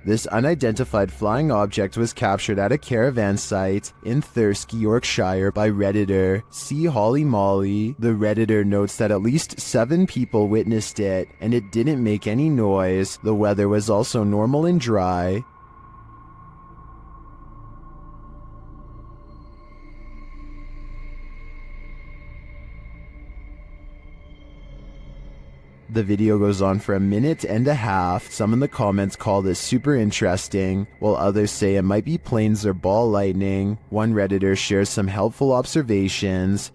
This unidentified flying object was captured at a caravan site in Thirsk, Yorkshire by Redditor C. Holly Molly. The Redditor notes that at least 7 people witnessed it, and it didn't make any noise. The weather was also normal and dry. The video goes on for 1.5 minutes. Some in the comments call this super interesting, while others say it might be planes or ball lightning. One Redditor shares some helpful observations.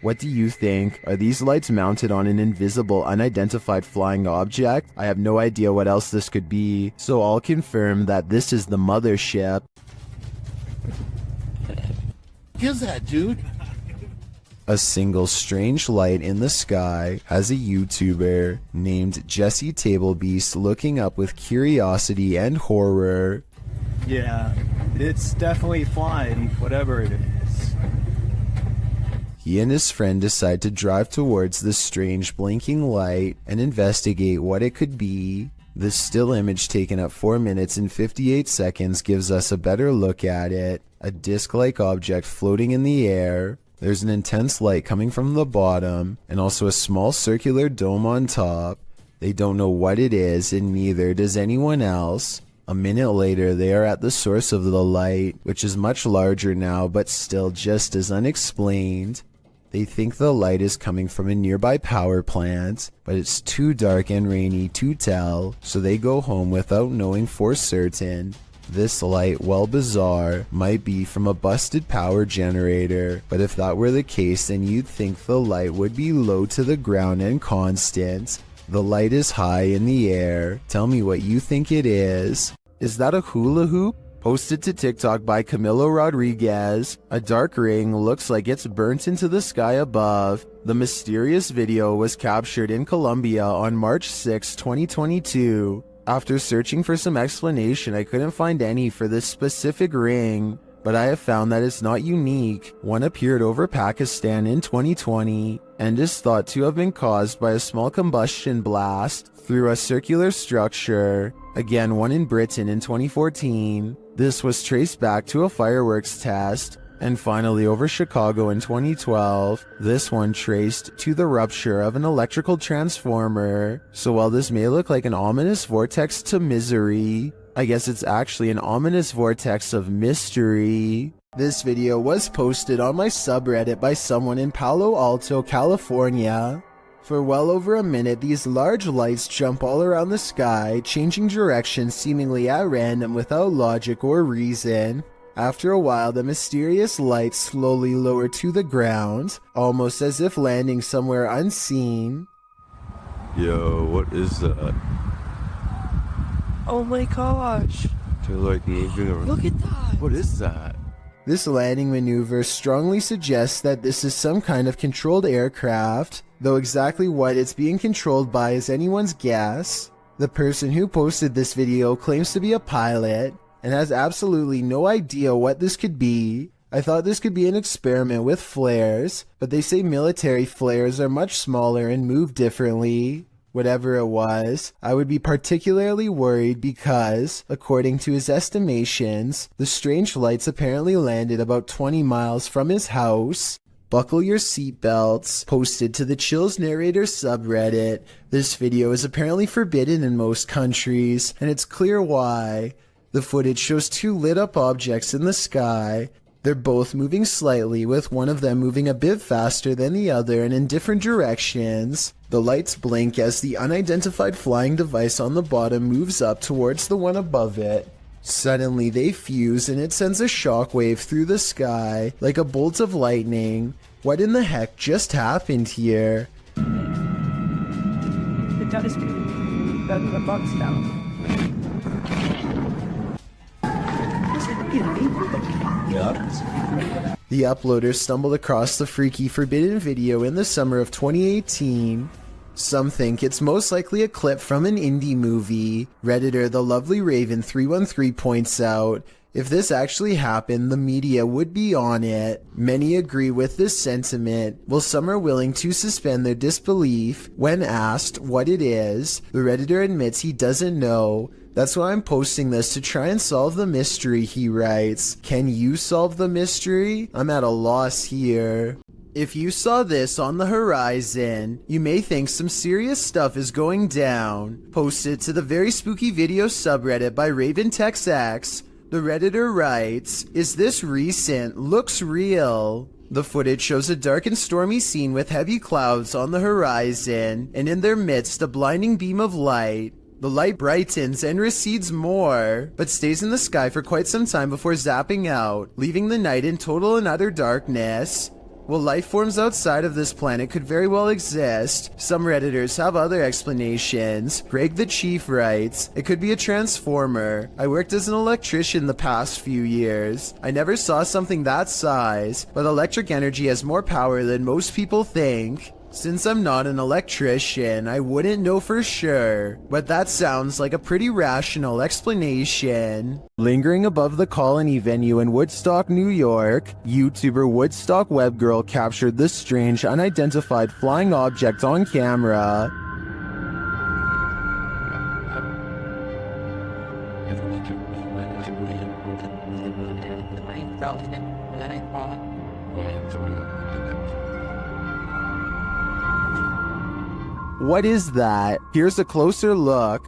What do you think? Are these lights mounted on an invisible, unidentified flying object? I have no idea what else this could be, so I'll confirm that this is the mothership. What is that, dude? A single strange light in the sky has a YouTuber named Jesse Tablebeast looking up with curiosity and horror. Yeah, it's definitely flying, whatever it is. He and his friend decide to drive towards this strange blinking light and investigate what it could be. This still image taken at 4 minutes and 58 seconds gives us a better look at it. A disc-like object floating in the air. There's an intense light coming from the bottom, and also a small circular dome on top. They don't know what it is, and neither does anyone else. A minute later, they are at the source of the light, which is much larger now, but still just as unexplained. They think the light is coming from a nearby power plant, but it's too dark and rainy to tell, so they go home without knowing for certain. This light, while bizarre, might be from a busted power generator, but if that were the case, then you'd think the light would be low to the ground and constant. The light is high in the air. Tell me what you think it is. Is that a hula hoop? Posted to TikTok by Camilo Rodriguez. A dark ring looks like it's burnt into the sky above. The mysterious video was captured in Colombia on March 6, 2022. After searching for some explanation, I couldn't find any for this specific ring, but I have found that it's not unique. One appeared over Pakistan in 2020 and is thought to have been caused by a small combustion blast through a circular structure. Again, one in Britain in 2014. This was traced back to a fireworks test. And finally, over Chicago in 2012, this one traced to the rupture of an electrical transformer. So while this may look like an ominous vortex to misery, I guess it's actually an ominous vortex of mystery. This video was posted on my subreddit by someone in Palo Alto, California. For well over a minute, these large lights jump all around the sky, changing direction seemingly at random without logic or reason. After a while, the mysterious lights slowly lower to the ground, almost as if landing somewhere unseen. Yo, what is that? Oh my gosh. They're like moving around. Look at that. What is that? This landing maneuver strongly suggests that this is some kind of controlled aircraft, though exactly what it's being controlled by is anyone's guess. The person who posted this video claims to be a pilot and has absolutely no idea what this could be. I thought this could be an experiment with flares, but they say military flares are much smaller and move differently. Whatever it was, I would be particularly worried because, according to his estimations, the strange lights apparently landed about 20 miles from his house. Buckle your seatbelts. Posted to the Chills Narrator subreddit. This video is apparently forbidden in most countries, and it's clear why. The footage shows 2 lit up objects in the sky. They're both moving slightly, with one of them moving a bit faster than the other and in different directions. The lights blink as the unidentified flying device on the bottom moves up towards the one above it. Suddenly they fuse and it sends a shockwave through the sky like a bolt of lightning. What in the heck just happened here? The telescope. The box down. The uploader stumbled across the freaky forbidden video in the summer of 2018. Some think it's most likely a clip from an indie movie. Redditor The Lovely Raven 313 points out, if this actually happened, the media would be on it. Many agree with this sentiment, while some are willing to suspend their disbelief. When asked what it is, the Redditor admits he doesn't know. That's why I'm posting this, to try and solve the mystery, he writes. Can you solve the mystery? I'm at a loss here. If you saw this on the horizon, you may think some serious stuff is going down. Posted to the Very Spooky Video subreddit by RavenTexX, the Redditor writes, is this recent? Looks real. The footage shows a dark and stormy scene with heavy clouds on the horizon, and in their midst a blinding beam of light. The light brightens and recedes more, but stays in the sky for quite some time before zapping out, leaving the night in total and utter darkness. While life forms outside of this planet could very well exist, some Redditors have other explanations. Greg the Chief writes, it could be a transformer. I worked as an electrician the past few years. I never saw something that size, but electric energy has more power than most people think. Since I'm not an electrician, I wouldn't know for sure, but that sounds like a pretty rational explanation. Lingering above the Colony venue in Woodstock, New York, YouTuber Woodstock Webgirl captured this strange unidentified flying object on camera. What is that? Here's a closer look.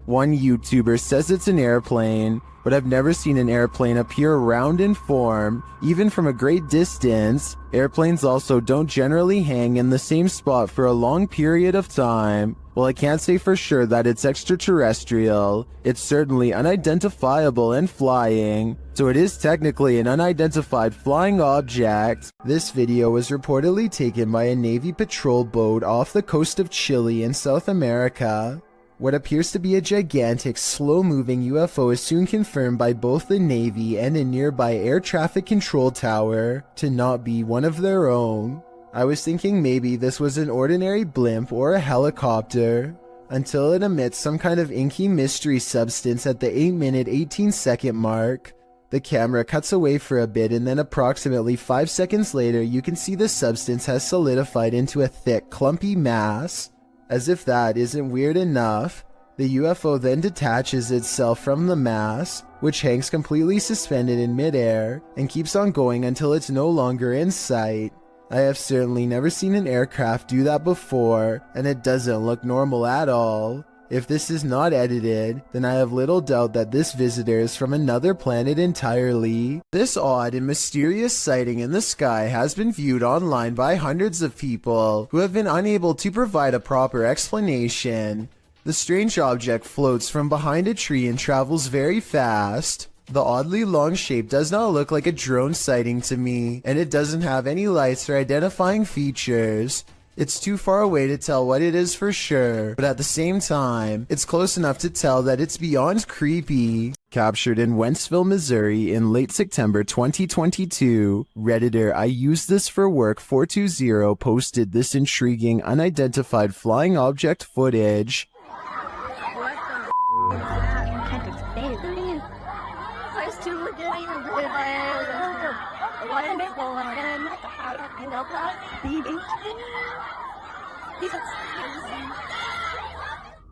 One YouTuber says it's an airplane, but I've never seen an airplane appear round in form, even from a great distance. Airplanes also don't generally hang in the same spot for a long period of time. While I can't say for sure that it's extraterrestrial, it's certainly unidentifiable and flying, so it is technically an unidentified flying object. This video was reportedly taken by a Navy patrol boat off the coast of Chile in South America. What appears to be a gigantic, slow-moving UFO is soon confirmed by both the Navy and a nearby air traffic control tower to not be one of their own. I was thinking maybe this was an ordinary blimp or a helicopter, until it emits some kind of inky mystery substance at the 8-minute 18-second mark. The camera cuts away for a bit, and then approximately 5 seconds later you can see the substance has solidified into a thick, clumpy mass. As if that isn't weird enough, the UFO then detaches itself from the mass, which hangs completely suspended in midair, and keeps on going until it's no longer in sight. I have certainly never seen an aircraft do that before, and it doesn't look normal at all. If this is not edited, then I have little doubt that this visitor is from another planet entirely. This odd and mysterious sighting in the sky has been viewed online by hundreds of people who have been unable to provide a proper explanation. The strange object floats from behind a tree and travels very fast. The oddly long shape does not look like a drone sighting to me, and it doesn't have any lights or identifying features. It's too far away to tell what it is for sure, but at the same time, it's close enough to tell that it's beyond creepy. Captured in Wentzville, Missouri in late September 2022, Redditor I Use This For Work 420 posted this intriguing unidentified flying object footage.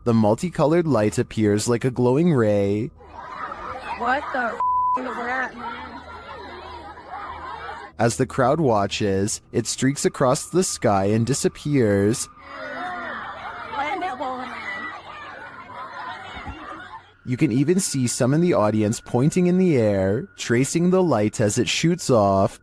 The multicolored light appears like a glowing ray. What the is that, man? As the crowd watches, it streaks across the sky and disappears. You can even see some in the audience pointing in the air, tracing the light as it shoots off.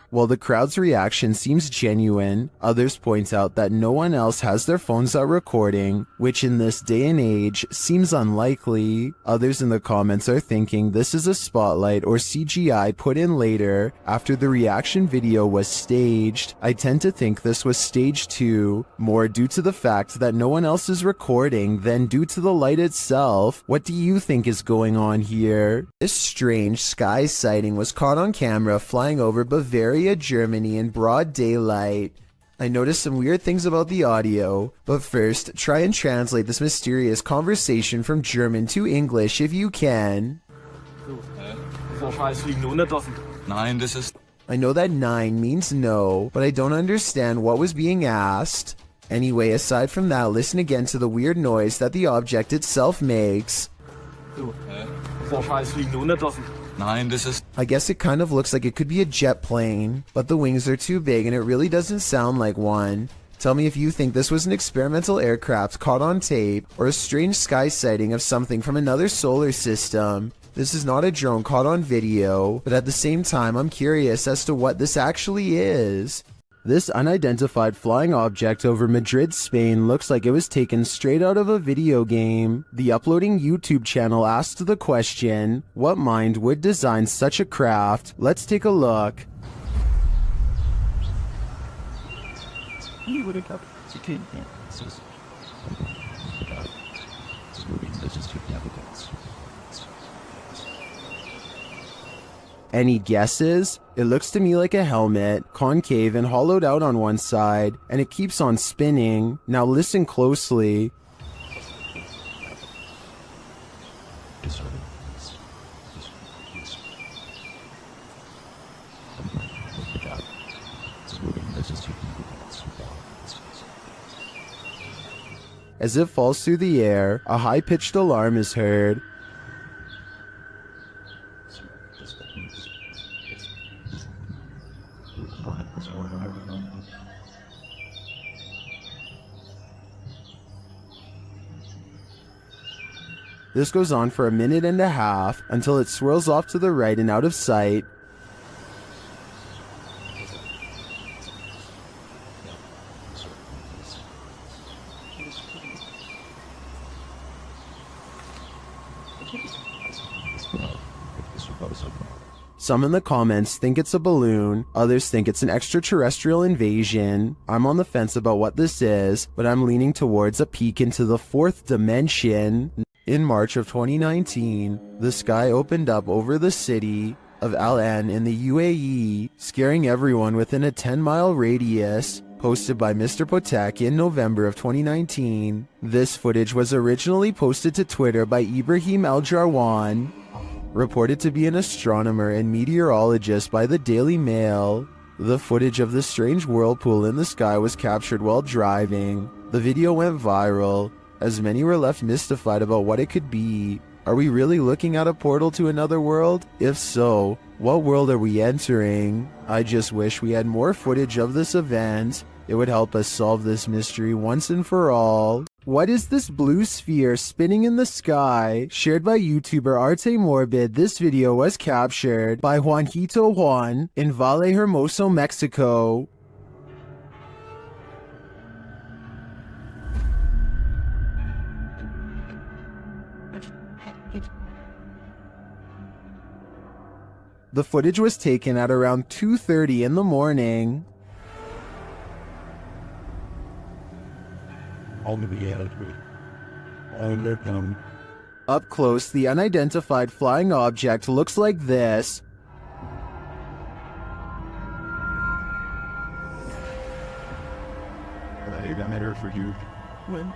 While the crowd's reaction seems genuine, others point out that no one else has their phones out recording, which in this day and age seems unlikely. Others in the comments are thinking this is a spotlight or CGI put in later after the reaction video was staged. I tend to think this was staged too, more due to the fact that no one else is recording than due to the light itself. What do you think is going on here? This strange sky sighting was caught on camera flying over Bavaria, Germany in broad daylight. I noticed some weird things about the audio, but first, try and translate this mysterious conversation from German to English if you can. I know that 9 means no, but I don't understand what was being asked. Anyway, aside from that, listen again to the weird noise that the object itself makes. I guess it kind of looks like it could be a jet plane, but the wings are too big and it really doesn't sound like one. Tell me if you think this was an experimental aircraft caught on tape or a strange sky sighting of something from another solar system. This is not a drone caught on video, but at the same time I'm curious as to what this actually is. This unidentified flying object over Madrid, Spain looks like it was taken straight out of a video game. The uploading YouTube channel asked the question, what mind would design such a craft? Let's take a look. Any guesses? It looks to me like a helmet, concave and hollowed out on one side, and it keeps on spinning. Now listen closely. As it falls through the air, a high-pitched alarm is heard. This goes on for a minute and a half until it swirls off to the right and out of sight. Some in the comments think it's a balloon, others think it's an extraterrestrial invasion. I'm on the fence about what this is, but I'm leaning towards a peek into the 4th dimension. In March of 2019, the sky opened up over the city of Al Ain in the UAE, scaring everyone within a 10-mile radius. Posted by Mr. Potek in November of 2019. This footage was originally posted to Twitter by Ibrahim Al-Jarwan, reported to be an astronomer and meteorologist by the Daily Mail. The footage of the strange whirlpool in the sky was captured while driving. The video went viral, as many were left mystified about what it could be. Are we really looking at a portal to another world? If so, what world are we entering? I just wish we had more footage of this event. It would help us solve this mystery once and for all. What is this blue sphere spinning in the sky? Shared by YouTuber Arte Morbid, this video was captured by Juanito Juan in Valle Hermoso, Mexico. The footage was taken at around 2:30 in the morning. Up close, the unidentified flying object looks like this. I got matter for you. When?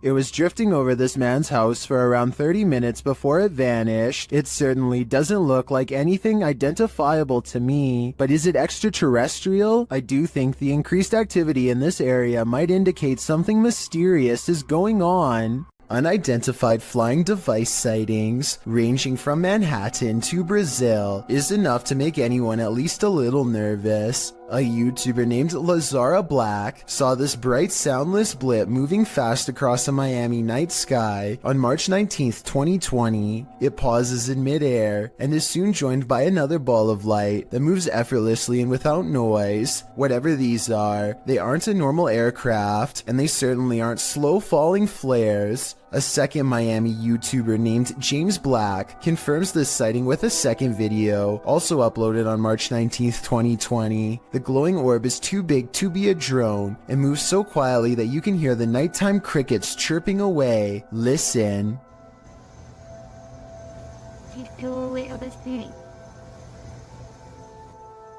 It was drifting over this man's house for around 30 minutes before it vanished. It certainly doesn't look like anything identifiable to me, but is it extraterrestrial? I do think the increased activity in this area might indicate something mysterious is going on. Unidentified flying device sightings, ranging from Manhattan to Brazil, is enough to make anyone at least a little nervous. A YouTuber named Lazara Black saw this bright soundless blip moving fast across a Miami night sky on March 19th, 2020. It pauses in midair and is soon joined by another ball of light that moves effortlessly and without noise. Whatever these are, they aren't a normal aircraft, and they certainly aren't slow falling flares. A second Miami YouTuber named James Black confirms this sighting with a second video, also uploaded on March 19th, 2020. The glowing orb is too big to be a drone and moves so quietly that you can hear the nighttime crickets chirping away. Listen.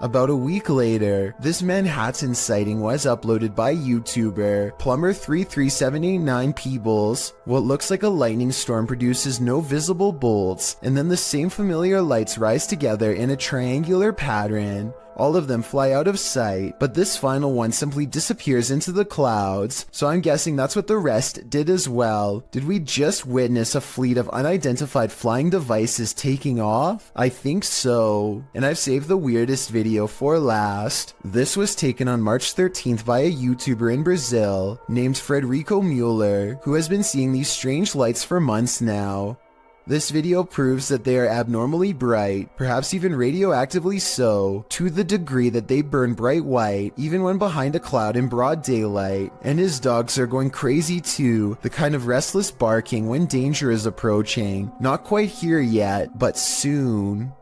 About a week later, this Manhattan sighting was uploaded by YouTuber Plumber33789 Peebles. What looks like a lightning storm produces no visible bolts, and then the same familiar lights rise together in a triangular pattern. All of them fly out of sight, but this final one simply disappears into the clouds, so I'm guessing that's what the rest did as well. Did we just witness a fleet of unidentified flying devices taking off? I think so. And I've saved the weirdest video for last. This was taken on March 13th by a YouTuber in Brazil named Frederico Mueller, who has been seeing these strange lights for months now. This video proves that they are abnormally bright, perhaps even radioactively so, to the degree that they burn bright white even when behind a cloud in broad daylight. And his dogs are going crazy too, the kind of restless barking when danger is approaching. Not quite here yet, but soon.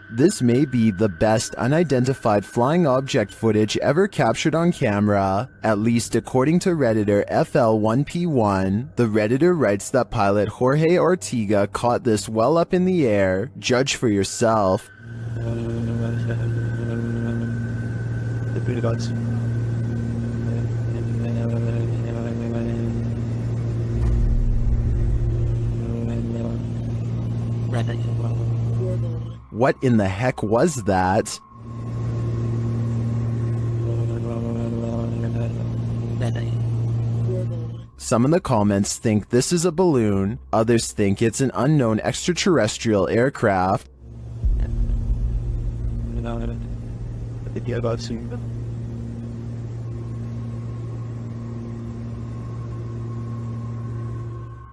This may be the best unidentified flying object footage ever captured on camera, at least according to Redditor FL1P1. The Redditor writes that pilot Jorge Ortega caught this well up in the air. Judge for yourself. What in the heck was that? Some in the comments think this is a balloon, others think it's an unknown extraterrestrial aircraft.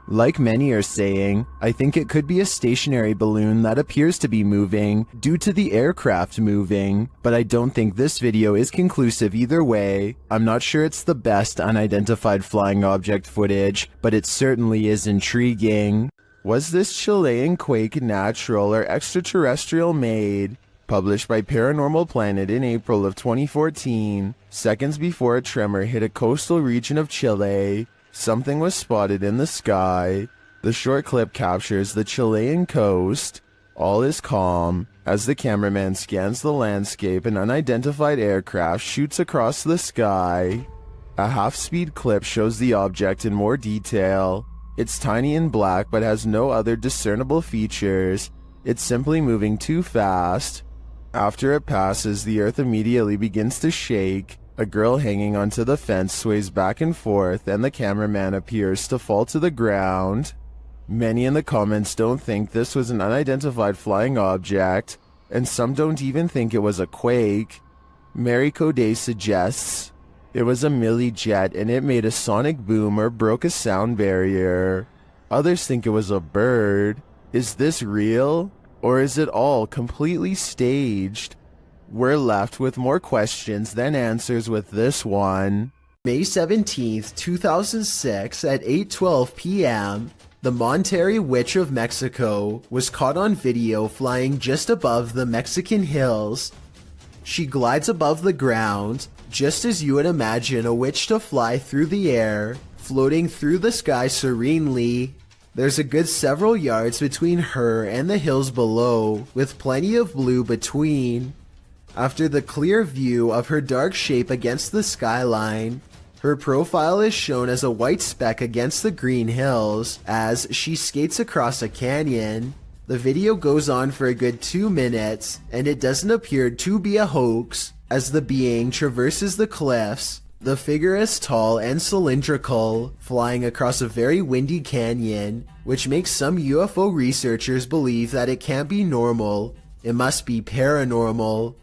Like many are saying, I think it could be a stationary balloon that appears to be moving due to the aircraft moving, but I don't think this video is conclusive either way. I'm not sure it's the best unidentified flying object footage, but it certainly is intriguing. Was this Chilean quake natural or extraterrestrial made? Published by Paranormal Planet in April of 2014, seconds before a tremor hit a coastal region of Chile, something was spotted in the sky. The short clip captures the Chilean coast. All is calm. As the cameraman scans the landscape, an unidentified aircraft shoots across the sky. A half-speed clip shows the object in more detail. It's tiny and black but has no other discernible features. It's simply moving too fast. After it passes, the earth immediately begins to shake. A girl hanging onto the fence sways back and forth, and the cameraman appears to fall to the ground. Many in the comments don't think this was an unidentified flying object, and some don't even think it was a quake. Mary Coday suggests it was a milli jet and it made a sonic boom or broke a sound barrier. Others think it was a bird. Is this real? Or is it all completely staged? We're left with more questions than answers with this one. May 17th, 2006 at 8:12 p.m., the Monterrey Witch of Mexico was caught on video flying just above the Mexican hills. She glides above the ground, just as you would imagine a witch to fly through the air, floating through the sky serenely. There's a good several yards between her and the hills below, with plenty of blue between. After the clear view of her dark shape against the skyline, her profile is shown as a white speck against the green hills as she skates across a canyon. The video goes on for a good 2 minutes, and it doesn't appear to be a hoax as the being traverses the cliffs. The figure is tall and cylindrical, flying across a very windy canyon, which makes some UFO researchers believe that it can't be normal, it must be paranormal.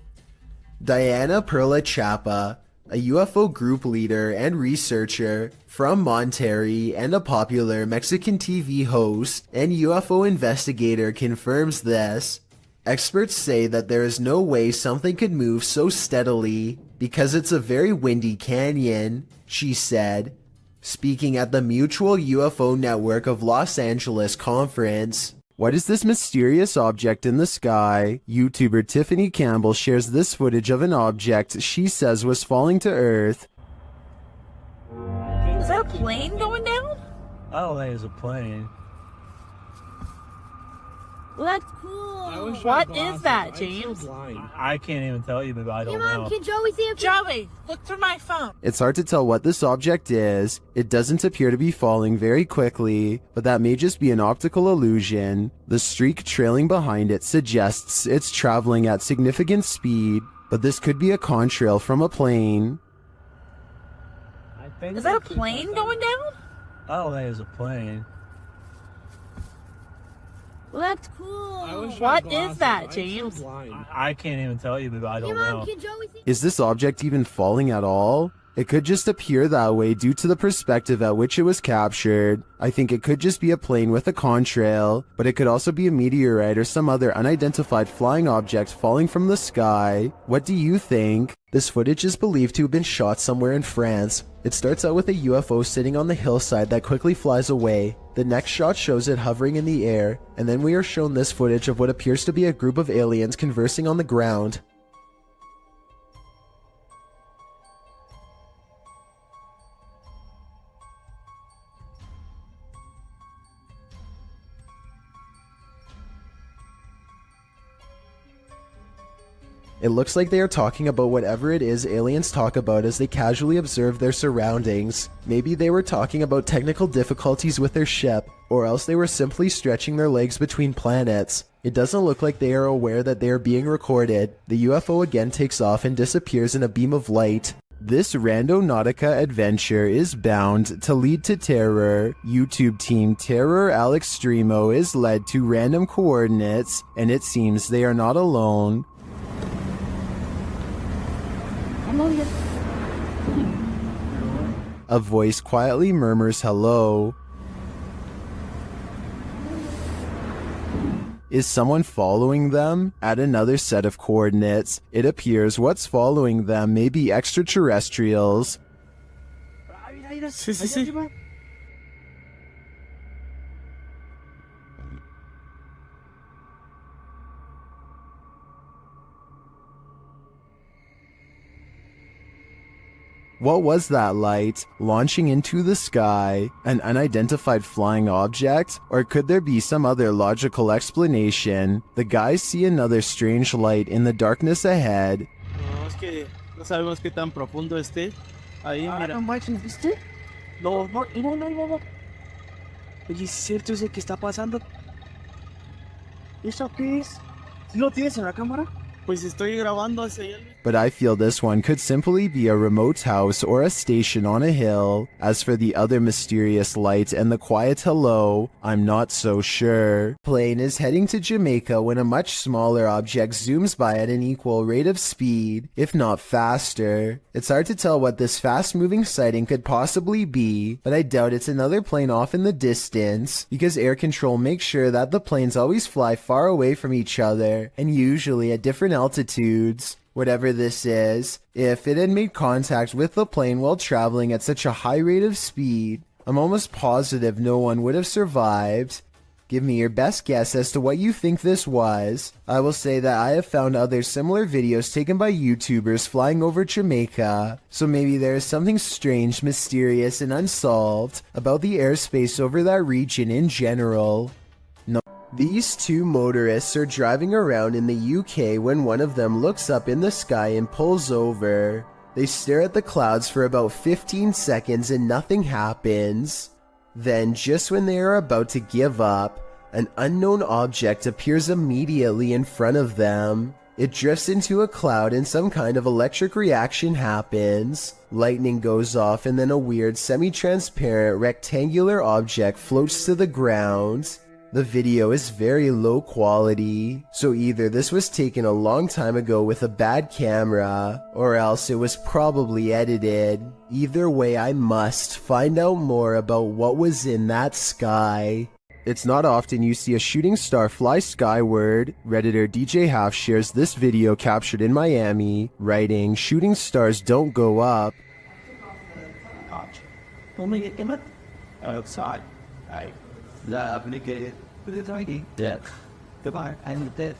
Diana Perla Chapa, a UFO group leader and researcher from Monterrey and a popular Mexican TV host and UFO investigator, confirms this. Experts say that there is no way something could move so steadily because it's a very windy canyon, she said, speaking at the Mutual UFO Network of Los Angeles conference. What is this mysterious object in the sky? YouTuber Tiffany Campbell shares this footage of an object she says was falling to Earth. Is that a plane going down? I don't think it's a plane. Well, that's cool. What is that, James? I can't even tell you, but I don't know. Can Joey see it? Joey, look through my phone. It's hard to tell what this object is. It doesn't appear to be falling very quickly, but that may just be an optical illusion. The streak trailing behind it suggests it's traveling at significant speed, but this could be a contrail from a plane. Is that a plane going down? I don't think it's a plane. Well, that's cool. What is that, James? I can't even tell you, but I don't know. Can Joey see? Is this object even falling at all? It could just appear that way due to the perspective at which it was captured. I think it could just be a plane with a contrail, but it could also be a meteorite or some other unidentified flying object falling from the sky. What do you think? This footage is believed to have been shot somewhere in France. It starts out with a UFO sitting on the hillside that quickly flies away. The next shot shows it hovering in the air, and then we are shown this footage of what appears to be a group of aliens conversing on the ground. It looks like they are talking about whatever it is aliens talk about as they casually observe their surroundings. Maybe they were talking about technical difficulties with their ship, or else they were simply stretching their legs between planets. It doesn't look like they are aware that they are being recorded. The UFO again takes off and disappears in a beam of light. This Randonautica adventure is bound to lead to terror. YouTube team Terror Al Extremo is led to random coordinates, and it seems they are not alone. A voice quietly murmurs hello. Is someone following them? At another set of coordinates, it appears what's following them may be extraterrestrials. What was that light? Launching into the sky? An unidentified flying object? Or could there be some other logical explanation? The guys see another strange light in the darkness ahead. No, es que no sabemos qué tan profundo esté. Ahí, mira. Martian, ¿viste? No. Oye, ¿es cierto eso que está pasando? ¿Eso qué es? ¿Lo tienes en la cámara? Pues estoy grabando hacia allá. But I feel this one could simply be a remote house or a station on a hill. As for the other mysterious light and the quiet hello, I'm not so sure. Plane is heading to Jamaica when a much smaller object zooms by at an equal rate of speed, if not faster. It's hard to tell what this fast-moving sighting could possibly be, but I doubt it's another plane off in the distance, because air control makes sure that the planes always fly far away from each other, and usually at different altitudes. Whatever this is, if it had made contact with the plane while traveling at such a high rate of speed, I'm almost positive no one would have survived. Give me your best guess as to what you think this was. I will say that I have found other similar videos taken by YouTubers flying over Jamaica, so maybe there is something strange, mysterious, and unsolved about the airspace over that region in general. These two motorists are driving around in the UK when one of them looks up in the sky and pulls over. They stare at the clouds for about 15 seconds and nothing happens. Then, just when they are about to give up, an unknown object appears immediately in front of them. It drifts into a cloud and some kind of electric reaction happens. Lightning goes off and then a weird semi-transparent rectangular object floats to the ground. The video is very low quality, so either this was taken a long time ago with a bad camera, or else it was probably edited. Either way, I must find out more about what was in that sky. It's not often you see a shooting star fly skyward. Redditor DJ Half shares this video captured in Miami, writing, "Shooting stars don't go up." Only it came outside. The applicated with the ID death. Goodbye and death.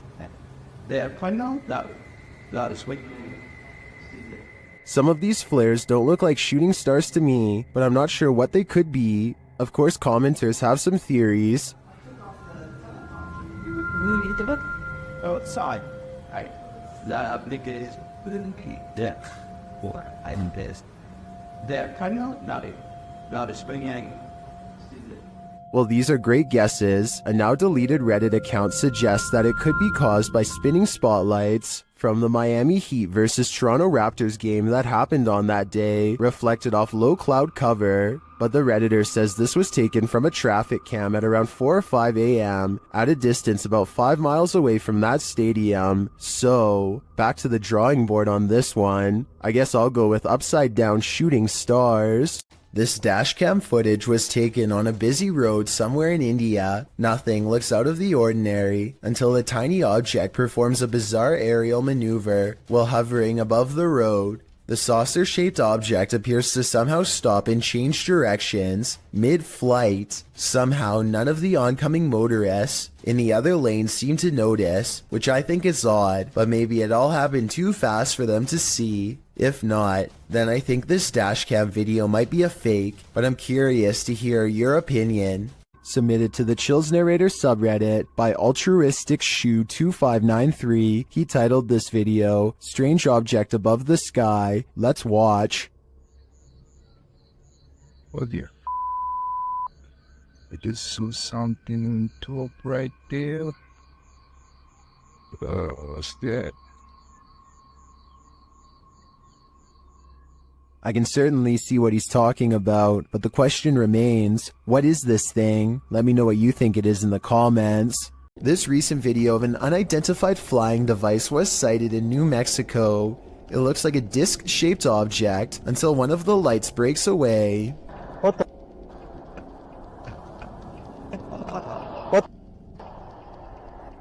They are quite on that is what. Some of these flares don't look like shooting stars to me, but I'm not sure what they could be. Of course, commenters have some theories. Outside. The applicated with the death. And death. They are quite on that is springing. Well, these are great guesses. A now deleted Reddit account suggests that it could be caused by spinning spotlights from the Miami Heat versus Toronto Raptors game that happened on that day, reflected off low cloud cover. But the Redditor says this was taken from a traffic cam at around 4 or 5 a.m. at a distance about 5 miles away from that stadium. So, back to the drawing board on this one. I guess I'll go with upside down shooting stars. This dashcam footage was taken on a busy road somewhere in India. Nothing looks out of the ordinary until a tiny object performs a bizarre aerial maneuver while hovering above the road. The saucer-shaped object appears to somehow stop and change directions mid-flight. Somehow, none of the oncoming motorists in the other lane seem to notice, which I think is odd, but maybe it all happened too fast for them to see. If not, then I think this dashcam video might be a fake, but I'm curious to hear your opinion. Submitted to the Chills Narrator subreddit by Altruistic Shoe 2593. He titled this video, "Strange Object Above the Sky." Let's watch. Oh dear. I just saw something on top right there. What's that? I can certainly see what he's talking about, but the question remains, what is this thing? Let me know what you think it is in the comments. This recent video of an unidentified flying device was sighted in New Mexico. It looks like a disc-shaped object until one of the lights breaks away.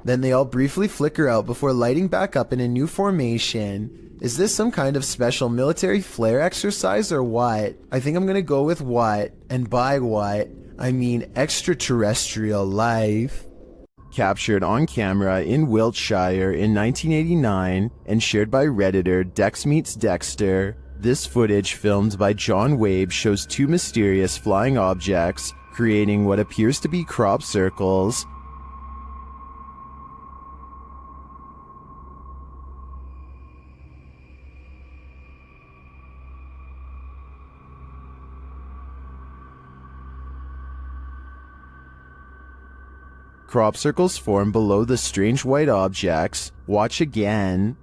Then they all briefly flicker out before lighting back up in a new formation. Is this some kind of special military flare exercise or what? I think I'm gonna go with what, and by what, I mean extraterrestrial life. Captured on camera in Wiltshire in 1989 and shared by Redditor Dex Meets Dexter. This footage filmed by John Wabe shows two mysterious flying objects creating what appears to be crop circles. Crop circles form below the strange white objects. Watch again.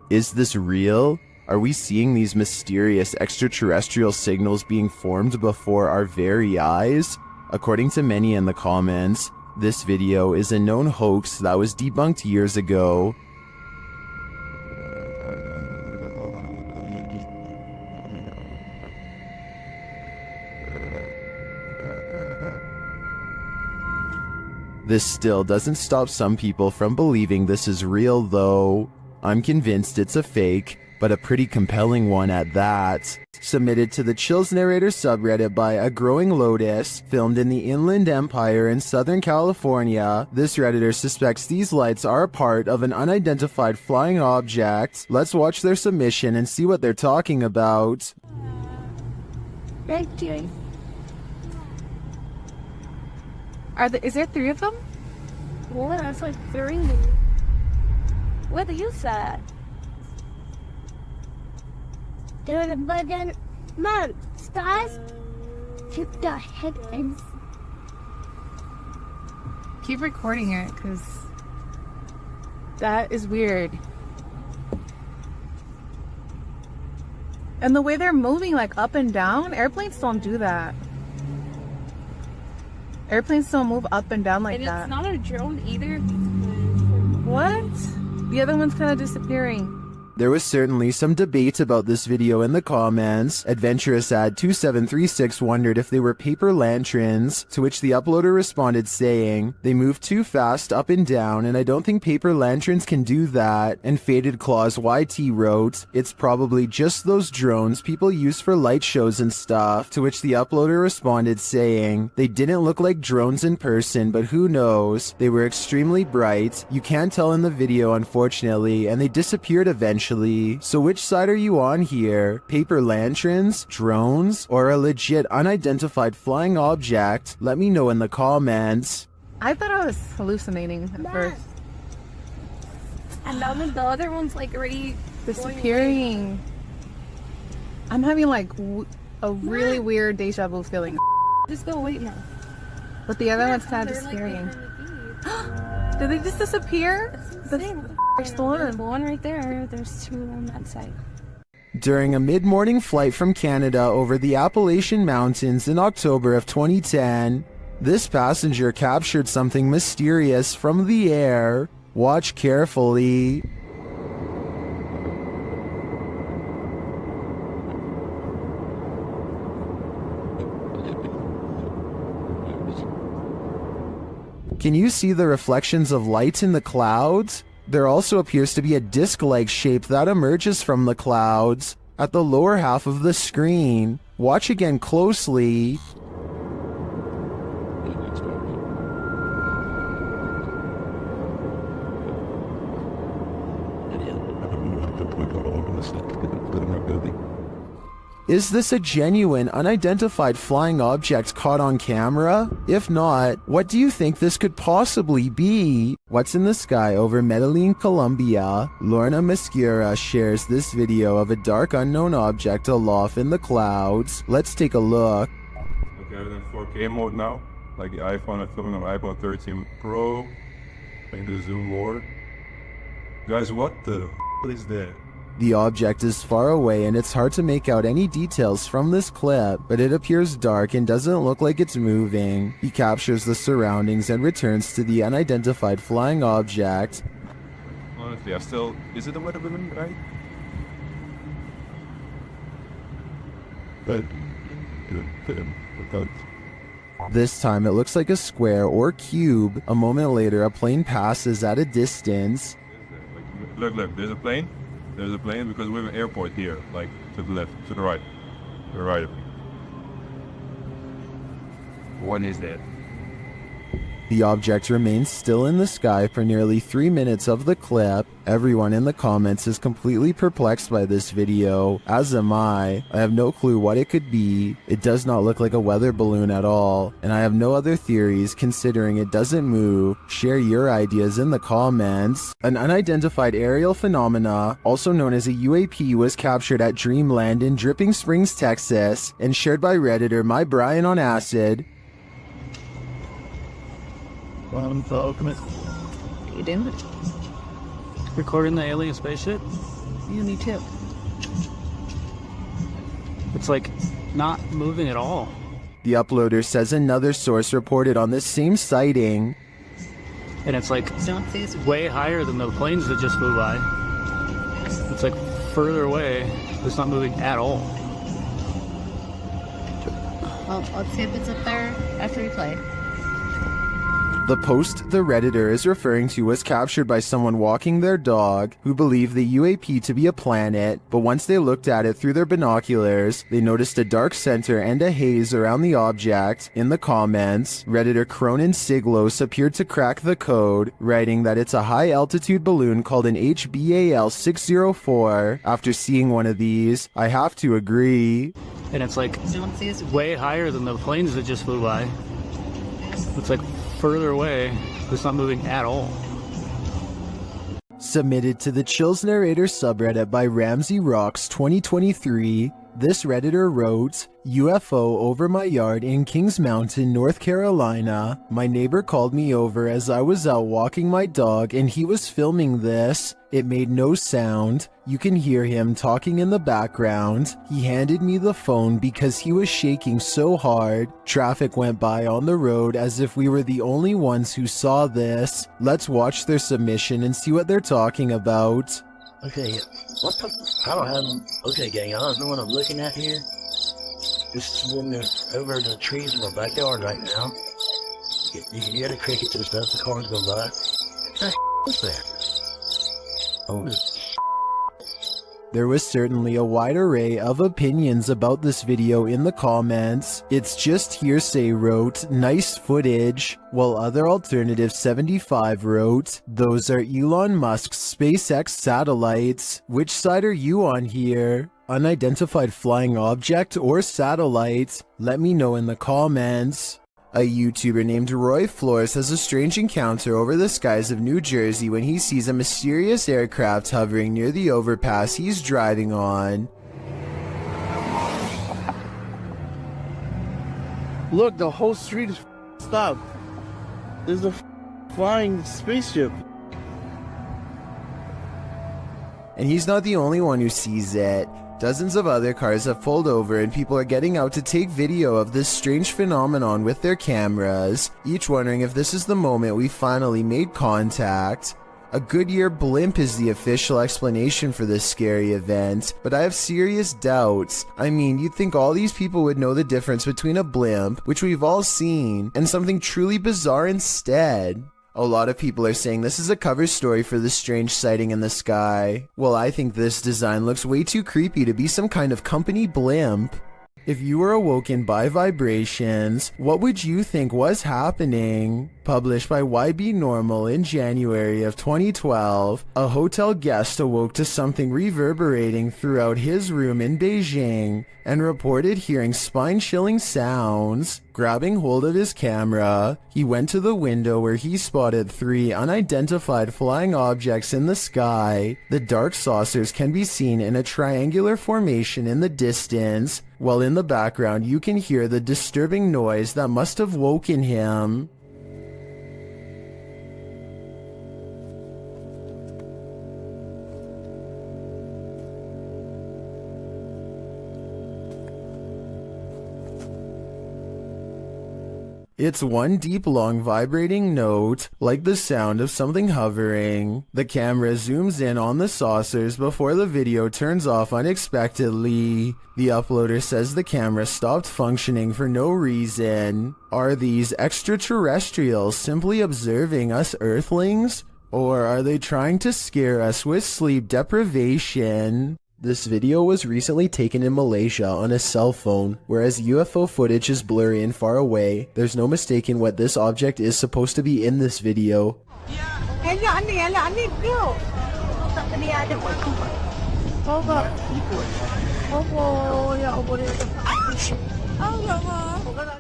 Is this real? Are we seeing these mysterious extraterrestrial signals being formed before our very eyes? According to many in the comments, this video is a known hoax that was debunked years ago. This still doesn't stop some people from believing this is real though. I'm convinced it's a fake, but a pretty compelling one at that. Submitted to the Chills Narrator subreddit by A Growing Lotus, filmed in the Inland Empire in Southern California. This Redditor suspects these lights are a part of an unidentified flying object. Let's watch their submission and see what they're talking about. Thank you. Is there three of them? Well, there's like three. What do you say? But then, Mom, stars took the headlines. Keep recording it, because that is weird. And the way they're moving, like up and down, airplanes don't do that. Airplanes don't move up and down like that. It's not a drone either. What? The other one's kind of disappearing. There was certainly some debate about this video in the comments. Adventurous Ad 2736 wondered if they were paper lanterns, to which the uploader responded saying, "They move too fast up and down, and I don't think paper lanterns can do that." And Faded Claws YT wrote, "It's probably just those drones people use for light shows and stuff," to which the uploader responded saying, "They didn't look like drones in person, but who knows? They were extremely bright. You can't tell in the video, unfortunately, and they disappeared eventually. So which side are you on here? Paper lanterns, drones, or a legit unidentified flying object? Let me know in the comments." I thought I was hallucinating at first. And then the other one's like already Disappearing. I'm having like a really weird deja vu feeling. Just go wait now. But the other one's kind of disappearing. Did they just disappear? There's the one right there. There's two on that side. During a mid-morning flight from Canada over the Appalachian Mountains in October of 2010, this passenger captured something mysterious from the air. Watch carefully. Can you see the reflections of light in the clouds? There also appears to be a disc-like shape that emerges from the clouds at the lower half of the screen. Watch again closely. Is this a genuine, unidentified flying object caught on camera? If not, what do you think this could possibly be? What's in the sky over Medellin, Colombia? Lorna Mascura shares this video of a dark unknown object aloft in the clouds. Let's take a look. Okay, I'm in 4K mode now. Like the iPhone, I'm filming on iPhone 13 Pro. Playing the zoom more. Guys, what the is that? The object is far away and it's hard to make out any details from this clip, but it appears dark and doesn't look like it's moving. He captures the surroundings and returns to the unidentified flying object. Honestly, is it a weather balloon, right? But, This time it looks like a square or cube. A moment later, a plane passes at a distance. Look, there's a plane. There's a plane because we have an airport here, like to the left, to the right. To the right of me. What is that? The object remains still in the sky for nearly 3 minutes of the clip. Everyone in the comments is completely perplexed by this video, as am I. I have no clue what it could be. It does not look like a weather balloon at all, and I have no other theories considering it doesn't move. Share your ideas in the comments. An unidentified aerial phenomena, also known as a UAP, was captured at Dreamland in Dripping Springs, Texas, and shared by Redditor My Brian on Acid. You did? Recording the alien spaceship? Yeah, me too. It's like not moving at all. The uploader says another source reported on this same sighting. And it's like way higher than the planes that just flew by. It's like further away. It's not moving at all. Well, let's see if it's up there after we play. The post the Redditor is referring to was captured by someone walking their dog who believed the UAP to be a planet, but once they looked at it through their binoculars, they noticed a dark center and a haze around the object. In the comments, Redditor Cronin Siglos appeared to crack the code, writing that it's a high-altitude balloon called an HBAL 604. After seeing one of these, I have to agree. And it's like way higher than the planes that just flew by. It's like further away. It's not moving at all. Submitted to the Chills Narrator subreddit by Ramsey Rocks 2023, this Redditor wrote, UFO over my yard in Kings Mountain, North Carolina. My neighbor called me over as I was out walking my dog and he was filming this. It made no sound. You can hear him talking in the background. He handed me the phone because he was shaking so hard. Traffic went by on the road as if we were the only ones who saw this. Let's watch their submission and see what they're talking about. Okay, what the? I don't have. Okay, gang, I don't know what I'm looking at here. This is when they're over the trees in my backyard right now. You can hear the crickets and stuff. The cars go by. What's that? Oh, There was certainly a wide array of opinions about this video in the comments. It's just hearsay wrote, nice footage, while other alternative 75 wrote, those are Elon Musk's SpaceX satellites. Which side are you on here? Unidentified flying object or satellite? Let me know in the comments. A YouTuber named Roy Flores has a strange encounter over the skies of New Jersey when he sees a mysterious aircraft hovering near the overpass he's driving on. Look, the whole street is stopped. There's a flying spaceship. And he's not the only one who sees it. Dozens of other cars have pulled over and people are getting out to take video of this strange phenomenon with their cameras, each wondering if this is the moment we finally made contact. A Goodyear blimp is the official explanation for this scary event, but I have serious doubts. I mean, you'd think all these people would know the difference between a blimp, which we've all seen, and something truly bizarre instead. A lot of people are saying this is a cover story for this strange sighting in the sky. Well, I think this design looks way too creepy to be some kind of company blimp. If you were awoken by vibrations, what would you think was happening? Published by YB Normal in January of 2012, a hotel guest awoke to something reverberating throughout his room in Beijing and reported hearing spine-chilling sounds. Grabbing hold of his camera, he went to the window where he spotted 3 unidentified flying objects in the sky. The dark saucers can be seen in a triangular formation in the distance, while in the background you can hear the disturbing noise that must have woken him. It's one deep, long, vibrating note, like the sound of something hovering. The camera zooms in on the saucers before the video turns off unexpectedly. The uploader says the camera stopped functioning for no reason. Are these extraterrestrials simply observing us Earthlings? Or are they trying to scare us with sleep deprivation? This video was recently taken in Malaysia on a cell phone. Whereas UFO footage is blurry and far away, there's no mistaking what this object is supposed to be in this video.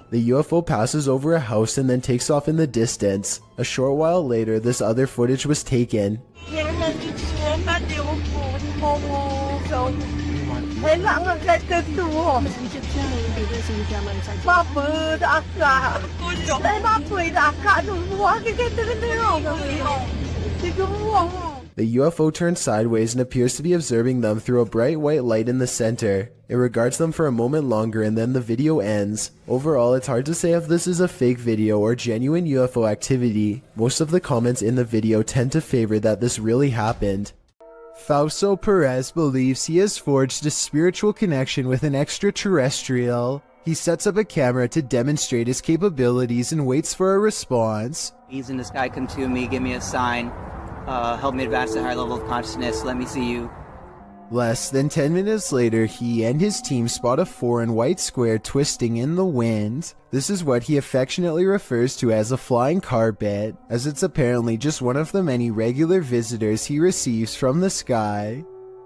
The UFO passes over a house and then takes off in the distance. A short while later, this other footage was taken. The UFO turns sideways and appears to be observing them through a bright white light in the center. It regards them for a moment longer and then the video ends. Overall, it's hard to say if this is a fake video or genuine UFO activity. Most of the comments in the video tend to favor that this really happened. Fausto Perez believes he has forged a spiritual connection with an extraterrestrial. He sets up a camera to demonstrate his capabilities and waits for a response. He's in the sky, come to me, give me a sign, help me advance to a higher level of consciousness, let me see you. Less than 10 minutes later, he and his team spot a foreign white square twisting in the wind. This is what he affectionately refers to as a flying carpet, as it's apparently just one of the many regular visitors he receives from the sky.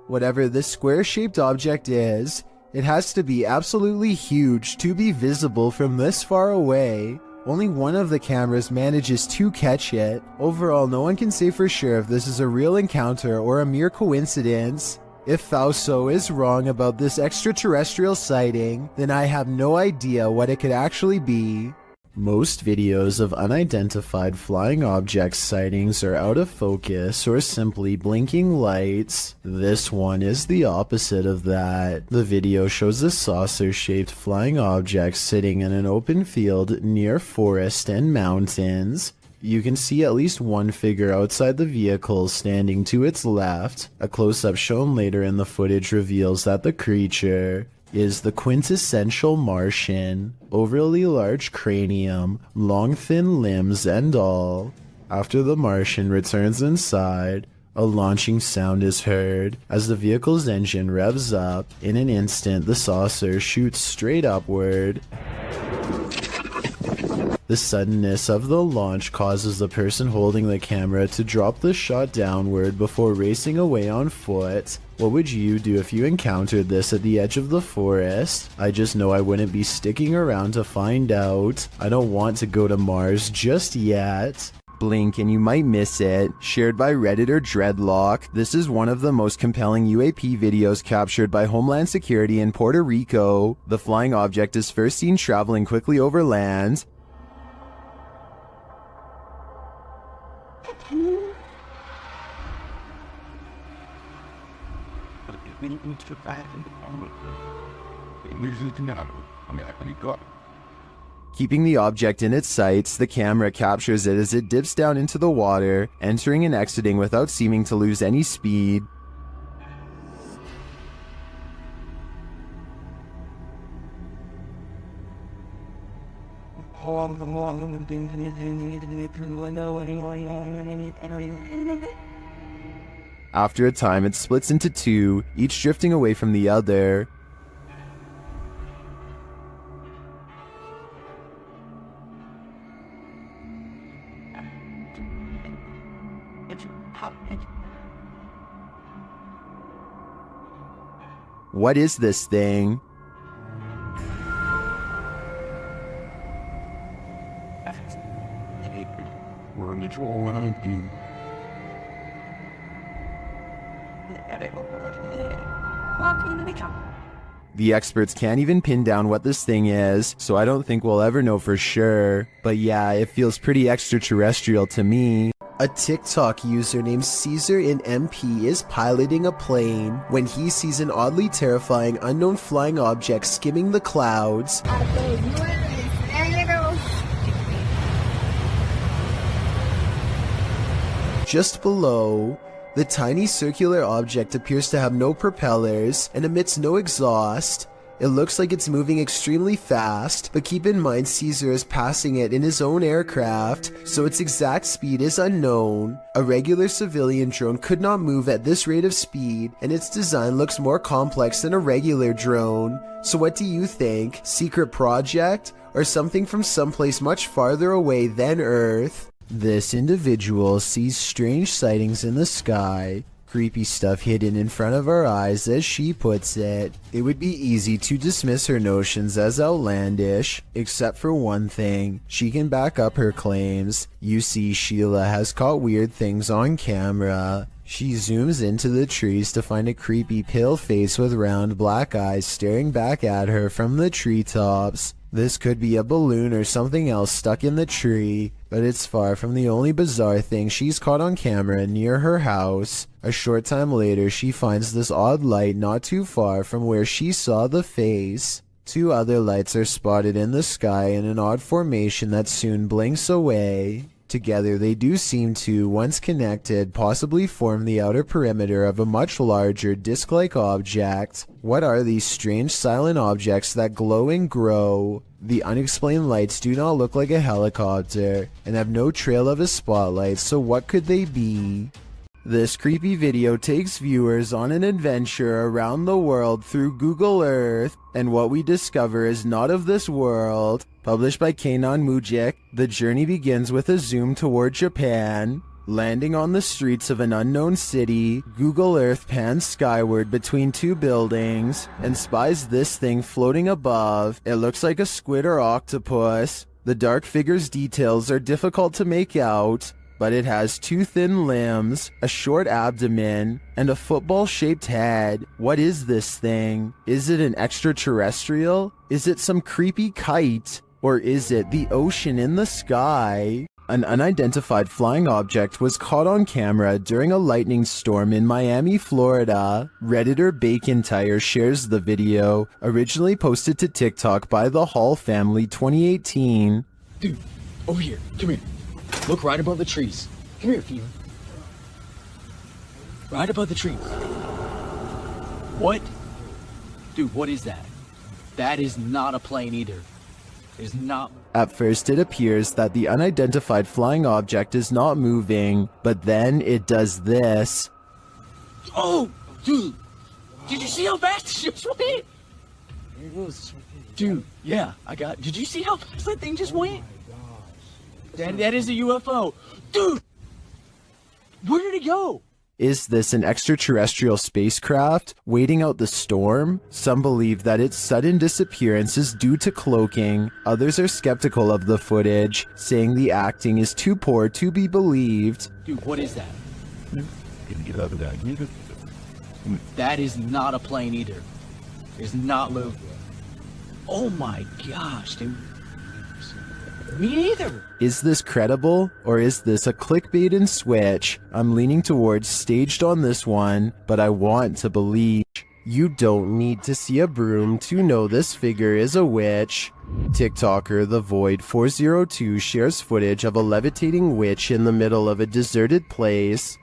Whatever this square-shaped object is, it has to be absolutely huge to be visible from this far away. only one of the cameras manages to catch it. Overall, no one can say for sure if this is a real encounter or a mere coincidence. If Fausto is wrong about this extraterrestrial sighting, then I have no idea what it could actually be. Most videos of unidentified flying object sightings are out of focus or simply blinking lights. This one is the opposite of that. The video shows a saucer-shaped flying object sitting in an open field near forest and mountains. You can see at least one figure outside the vehicle standing to its left. A close-up shown later in the footage reveals that the creature is the quintessential Martian, overly large cranium, long thin limbs and all. After the Martian returns inside, a launching sound is heard. As the vehicle's engine revs up, in an instant the saucer shoots straight upward. The suddenness of the launch causes the person holding the camera to drop the shot downward before racing away on foot. What would you do if you encountered this at the edge of the forest? I just know I wouldn't be sticking around to find out. I don't want to go to Mars just yet. Blink and you might miss it. Shared by Redditor Dreadlock. This is one of the most compelling UAP videos captured by Homeland Security in Puerto Rico. The flying object is first seen traveling quickly over land. Keeping the object in its sights, the camera captures it as it dips down into the water, entering and exiting without seeming to lose any speed. After a time, it splits into two, each drifting away from the other. What is this thing? The experts can't even pin down what this thing is, so I don't think we'll ever know for sure. But yeah, it feels pretty extraterrestrial to me. A TikTok user named Caesar in MP is piloting a plane when he sees an oddly terrifying unknown flying object skimming the clouds. Just below, the tiny circular object appears to have no propellers and emits no exhaust. It looks like it's moving extremely fast, but keep in mind Caesar is passing it in his own aircraft, so its exact speed is unknown. A regular civilian drone could not move at this rate of speed, and its design looks more complex than a regular drone. So what do you think? Secret project? Or something from someplace much farther away than Earth? This individual sees strange sightings in the sky. Creepy stuff hidden in front of our eyes, as she puts it. It would be easy to dismiss her notions as outlandish, except for one thing. She can back up her claims. You see, Sheila has caught weird things on camera. She zooms into the trees to find a creepy pale face with round black eyes staring back at her from the treetops. This could be a balloon or something else stuck in the tree, but it's far from the only bizarre thing she's caught on camera near her house. A short time later, she finds this odd light not too far from where she saw the face. Two other lights are spotted in the sky in an odd formation that soon blinks away. Together, they do seem to, once connected, possibly form the outer perimeter of a much larger disc-like object. What are these strange silent objects that glow and grow? The unexplained lights do not look like a helicopter, and have no trail of a spotlight, so what could they be? This creepy video takes viewers on an adventure around the world through Google Earth, and what we discover is not of this world. Published by Kanon Mujik, the journey begins with a zoom toward Japan. Landing on the streets of an unknown city, Google Earth pans skyward between two buildings and spies this thing floating above. It looks like a squid or octopus. The dark figure's details are difficult to make out, but it has 2 thin limbs, a short abdomen, and a football-shaped head. What is this thing? Is it an extraterrestrial? Is it some creepy kite? Or is it the ocean in the sky? An unidentified flying object was caught on camera during a lightning storm in Miami, Florida. Redditor Bacon Tire shares the video, originally posted to TikTok by the Hall family 2018. Dude, over here. Come here. Look right above the trees. Come here, Fever. Right above the trees. What? Dude, what is that? That is not a plane either. It's not. At first, it appears that the unidentified flying object is not moving, but then it does this. Oh, dude. Did you see how fast it just went? Dude, yeah, did you see how fast that thing just went? That is a UFO. Dude! Where did it go? Is this an extraterrestrial spacecraft waiting out the storm? Some believe that its sudden disappearance is due to cloaking. Others are skeptical of the footage, saying the acting is too poor to be believed. Dude, what is that? That is not a plane either. It's not moving. Oh my gosh, dude. Me neither. Is this credible, or is this a clickbait and switch? I'm leaning towards staged on this one, but I want to believe. You don't need to see a broom to know this figure is a witch. TikToker The Void 402 shares footage of a levitating witch in the middle of a deserted place.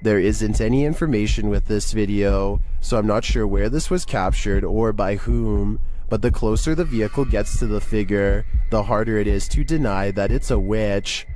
There isn't any information with this video, so I'm not sure where this was captured or by whom, but the closer the vehicle gets to the figure, the harder it is to deny that it's a witch.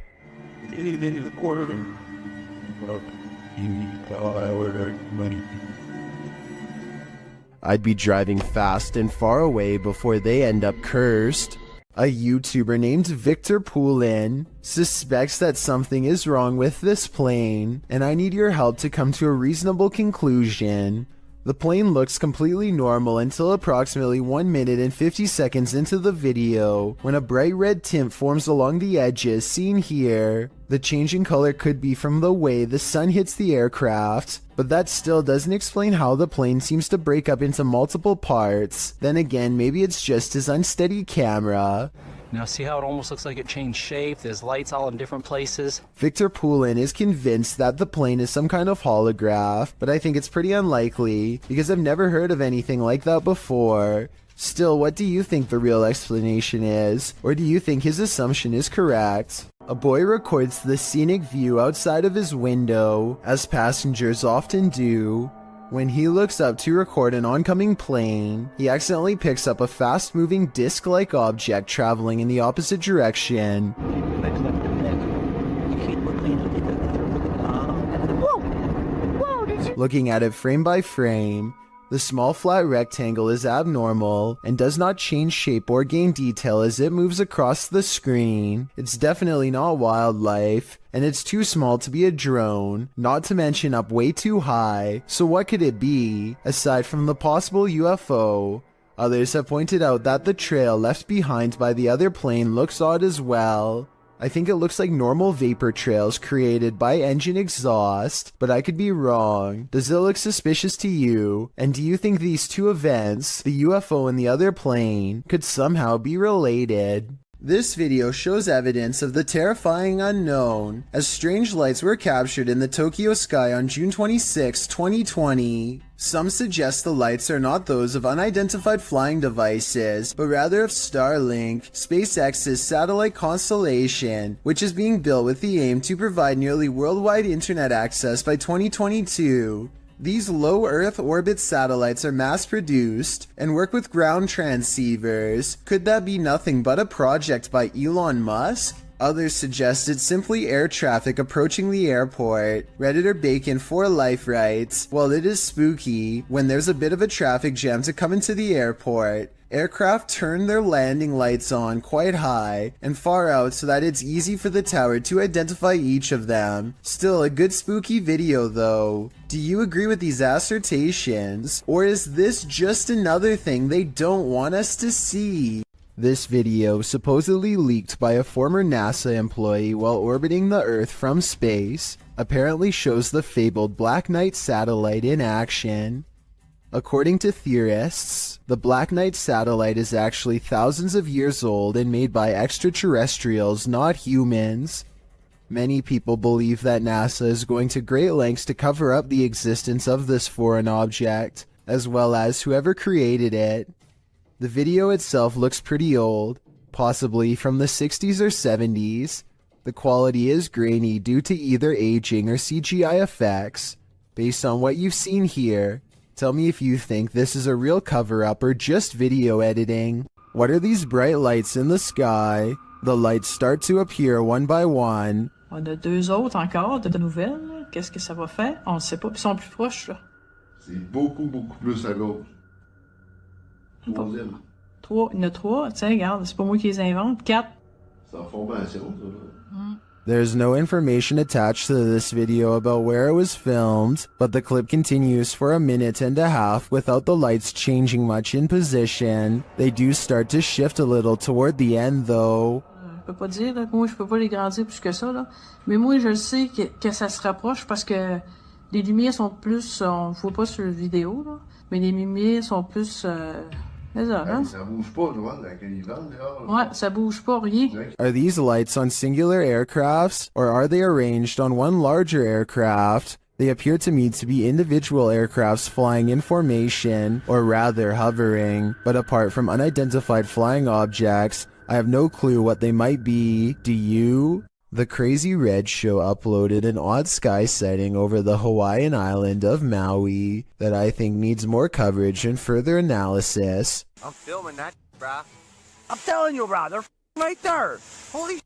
I'd be driving fast and far away before they end up cursed. A YouTuber named Victor Poulin suspects that something is wrong with this plane, and I need your help to come to a reasonable conclusion. The plane looks completely normal until approximately 1 minute and 50 seconds into the video, when a bright red tint forms along the edges seen here. The changing color could be from the way the sun hits the aircraft, but that still doesn't explain how the plane seems to break up into multiple parts. Then again, maybe it's just his unsteady camera. Now see how it almost looks like it changed shape? There's lights all in different places. Victor Poulin is convinced that the plane is some kind of holograph, but I think it's pretty unlikely because I've never heard of anything like that before. Still, what do you think the real explanation is? Or do you think his assumption is correct? A boy records the scenic view outside of his window, as passengers often do. When he looks up to record an oncoming plane, he accidentally picks up a fast-moving disc-like object traveling in the opposite direction. Looking at it frame by frame, the small flat rectangle is abnormal and does not change shape or gain detail as it moves across the screen. It's definitely not wildlife, and it's too small to be a drone, not to mention up way too high. So what could it be, aside from the possible UFO? Others have pointed out that the trail left behind by the other plane looks odd as well. I think it looks like normal vapor trails created by engine exhaust, but I could be wrong. Does it look suspicious to you? And do you think these two events, the UFO and the other plane, could somehow be related? This video shows evidence of the terrifying unknown, as strange lights were captured in the Tokyo sky on June 26, 2020. Some suggest the lights are not those of unidentified flying devices, but rather of Starlink, SpaceX's satellite constellation, which is being built with the aim to provide nearly worldwide internet access by 2022. These low Earth orbit satellites are mass-produced and work with ground transceivers. Could that be nothing but a project by Elon Musk? Others suggested simply air traffic approaching the airport. Redditor Bacon for Life writes, "While it is spooky when there's a bit of a traffic jam to come into the airport, aircraft turn their landing lights on quite high and far out so that it's easy for the tower to identify each of them. Still a good spooky video though. Do you agree with these assertions, or is this just another thing they don't want us to see?" This video, supposedly leaked by a former NASA employee while orbiting the Earth from space, apparently shows the fabled Black Knight satellite in action. According to theorists, the Black Knight satellite is actually thousands of years old and made by extraterrestrials, not humans. Many people believe that NASA is going to great lengths to cover up the existence of this foreign object, as well as whoever created it. The video itself looks pretty old, possibly from the 60s or 70s. The quality is grainy due to either aging or CGI effects. Based on what you've seen here, tell me if you think this is a real cover-up or just video editing. What are these bright lights in the sky? The lights start to appear one by one. On a deux autres encore de nouvelles. Qu'est-ce que ça va faire? On ne sait pas. Ils sont plus proches, là. C'est beaucoup plus à gauche. Troisième. Trois. Il y en a trois. Tiens, regarde, c'est pas moi qui les invente. Quatre. C'est en formation, ça. There's no information attached to this video about where it was filmed, but the clip continues for a minute and a half without the lights changing much in position. They do start to shift a little toward the end though. Je peux pas dire, là, moi je peux pas les grandir plus que ça, là. Mais moi je sais que ça se rapproche parce que les lumières sont plus, on voit pas sur la vidéo, là, mais les lumières sont plus... Hein? Ça bouge pas, loin, avec les vents, dehors. Ouais, ça bouge pas, rien. Are these lights on singular aircrafts, or are they arranged on one larger aircraft? They appear to me to be individual aircrafts flying in formation, or rather hovering, but apart from unidentified flying objects, I have no clue what they might be. Do you? The Crazy Red Show uploaded an odd sky sighting over the Hawaiian island of Maui that I think needs more coverage and further analysis. I'm filming that, brah. I'm telling you, brah, they're right there. Holy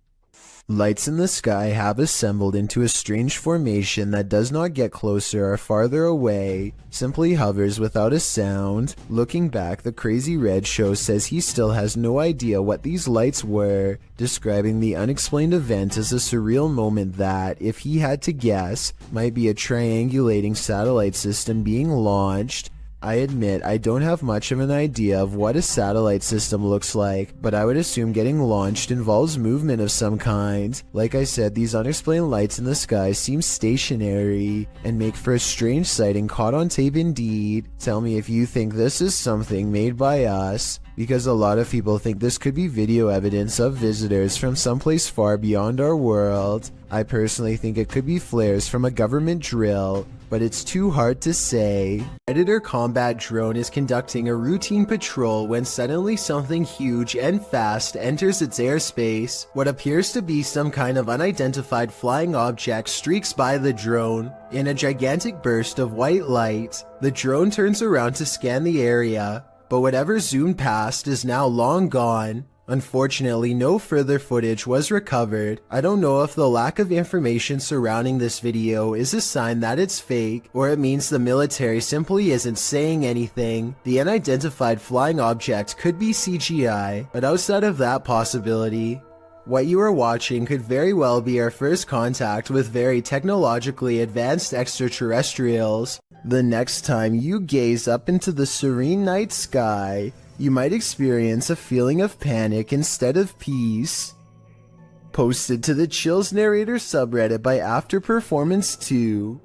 Lights in the sky have assembled into a strange formation that does not get closer or farther away, simply hovers without a sound. Looking back, the Crazy Red Show says he still has no idea what these lights were, describing the unexplained event as a surreal moment that, if he had to guess, might be a triangulating satellite system being launched. I admit I don't have much of an idea of what a satellite system looks like, but I would assume getting launched involves movement of some kind. Like I said, these unexplained lights in the sky seem stationary and make for a strange sighting caught on tape indeed. Tell me if you think this is something made by us, because a lot of people think this could be video evidence of visitors from someplace far beyond our world. I personally think it could be flares from a government drill, but it's too hard to say. Predator combat drone is conducting a routine patrol when suddenly something huge and fast enters its airspace. What appears to be some kind of unidentified flying object streaks by the drone. In a gigantic burst of white light, the drone turns around to scan the area, but whatever zoomed past is now long gone. Unfortunately, no further footage was recovered. I don't know if the lack of information surrounding this video is a sign that it's fake, or it means the military simply isn't saying anything. The unidentified flying object could be CGI, but outside of that possibility, what you are watching could very well be our first contact with very technologically advanced extraterrestrials. The next time you gaze up into the serene night sky, you might experience a feeling of panic instead of peace. Posted to the Chills Narrator subreddit by After Performance 2.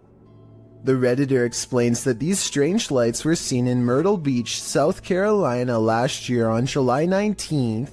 The Redditor explains that these strange lights were seen in Myrtle Beach, South Carolina last year on July 19th.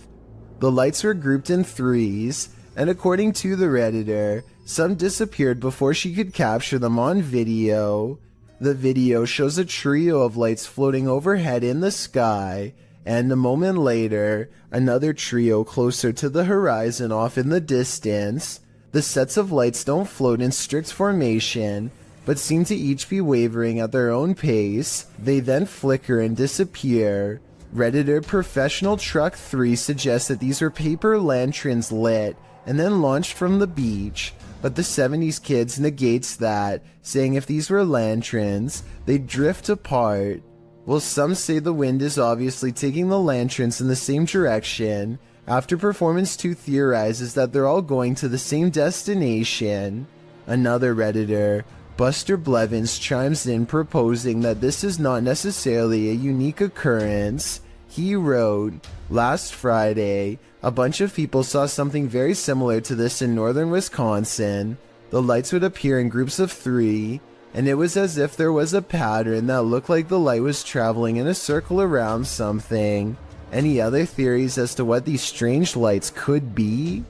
The lights were grouped in threes, and according to the Redditor, some disappeared before she could capture them on video. The video shows a trio of lights floating overhead in the sky, and a moment later, another trio closer to the horizon off in the distance. The sets of lights don't float in strict formation, but seem to each be wavering at their own pace. They then flicker and disappear. Redditor Professional Truck 3 suggests that these were paper lanterns lit and then launched from the beach. But the 70s kids negates that, saying if these were lanterns, they'd drift apart. Well, some say the wind is obviously taking the lanterns in the same direction. After Performance 2 theorizes that they're all going to the same destination. Another Redditor, Buster Blevins, chimes in proposing that this is not necessarily a unique occurrence. He wrote, "Last Friday, a bunch of people saw something very similar to this in northern Wisconsin. The lights would appear in groups of 3, and it was as if there was a pattern that looked like the light was traveling in a circle around something." Any other theories as to what these strange lights could be?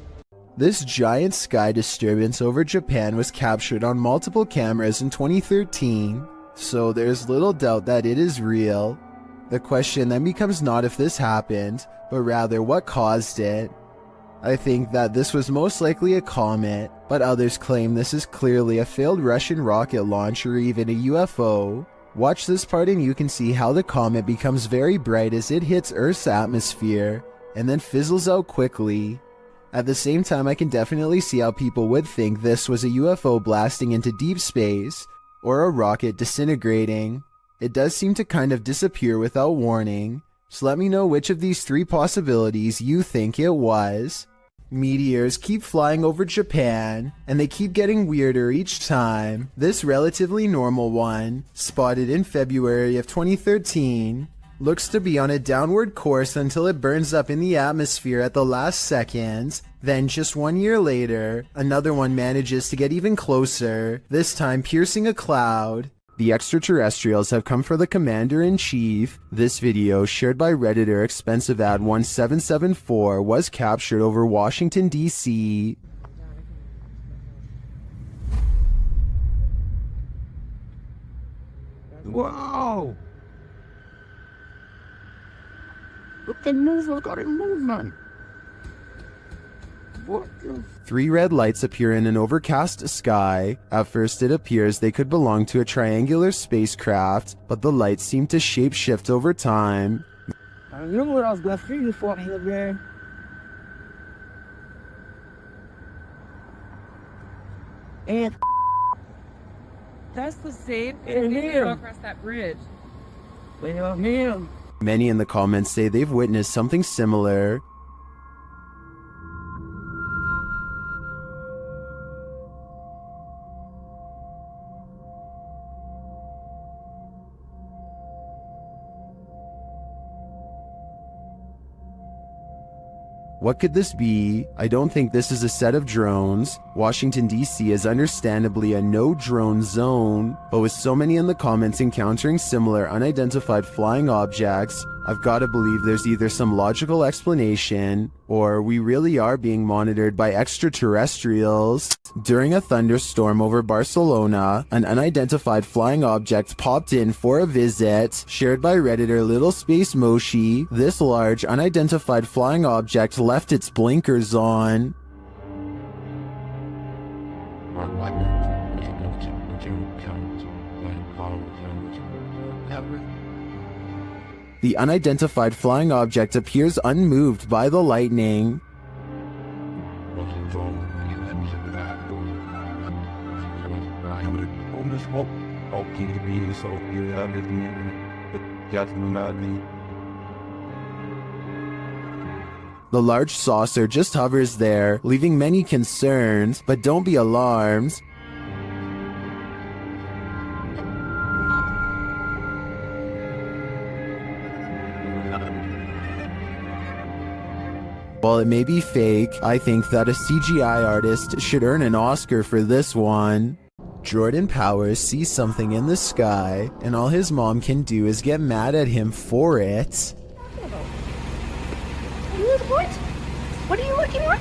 This giant sky disturbance over Japan was captured on multiple cameras in 2013, so there's little doubt that it is real. The question then becomes not if this happened, but rather what caused it. I think that this was most likely a comet, but others claim this is clearly a failed Russian rocket launch or even a UFO. Watch this part and you can see how the comet becomes very bright as it hits Earth's atmosphere, and then fizzles out quickly. At the same time, I can definitely see how people would think this was a UFO blasting into deep space, or a rocket disintegrating. It does seem to kind of disappear without warning, so let me know which of these 3 possibilities you think it was. Meteors keep flying over Japan, and they keep getting weirder each time. This relatively normal one, spotted in February of 2013, looks to be on a downward course until it burns up in the atmosphere at the last second. Then just 1 year later, another one manages to get even closer, this time piercing a cloud. The extraterrestrials have come for the Commander-in-Chief. This video, shared by Redditor Expensive Ad 1774, was captured over Washington, D.C. Whoa! Look at movement, got a movement. What the? 3 red lights appear in an overcast sky. At first it appears they could belong to a triangular spacecraft, but the lights seem to shape-shift over time. I remember when I was going through this for me, man. And That's the same And him. across that bridge. him. Many in the comments say they've witnessed something similar. What could this be? I don't think this is a set of drones. Washington, D.C. is understandably a no-drone zone, but with so many in the comments encountering similar unidentified flying objects, I've got to believe there's either some logical explanation, or we really are being monitored by extraterrestrials. During a thunderstorm over Barcelona, an unidentified flying object popped in for a visit. Shared by Redditor Little Space Moshi, this large unidentified flying object left its blinkers on. The unidentified flying object appears unmoved by the lightning. The large saucer just hovers there, leaving many concerned, but don't be alarmed. While it may be fake, I think that a CGI artist should earn an Oscar for this one. Jordan Powers sees something in the sky, and all his mom can do is get mad at him for it. What are you looking at?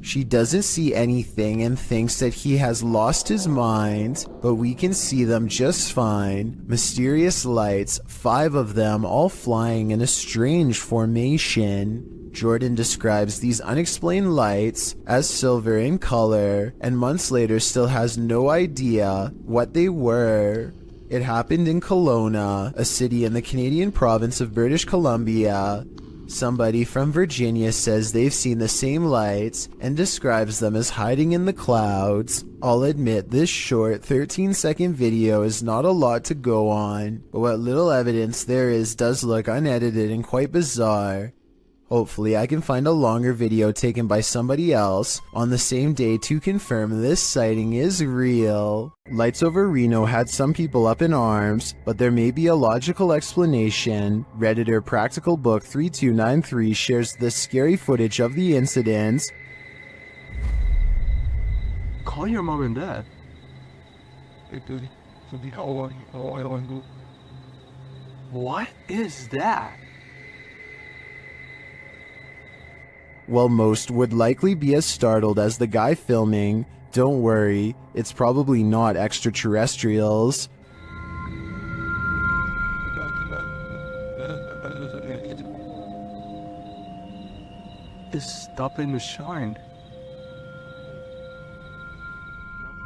She doesn't see anything and thinks that he has lost his mind, but we can see them just fine. Mysterious lights, 5 of them all flying in a strange formation. Jordan describes these unexplained lights as silver in color, and months later still has no idea what they were. It happened in Kelowna, a city in the Canadian province of British Columbia. Somebody from Virginia says they've seen the same lights and describes them as hiding in the clouds. I'll admit this short 13-second video is not a lot to go on, but what little evidence there is does look unedited and quite bizarre. Hopefully I can find a longer video taken by somebody else on the same day to confirm this sighting is real. Lights over Reno had some people up in arms, but there may be a logical explanation. Redditor Practical Book 3293 shares the scary footage of the incident. Call your mom and dad. What is that? While most would likely be as startled as the guy filming, don't worry, it's probably not extraterrestrials. It's stopping to shine.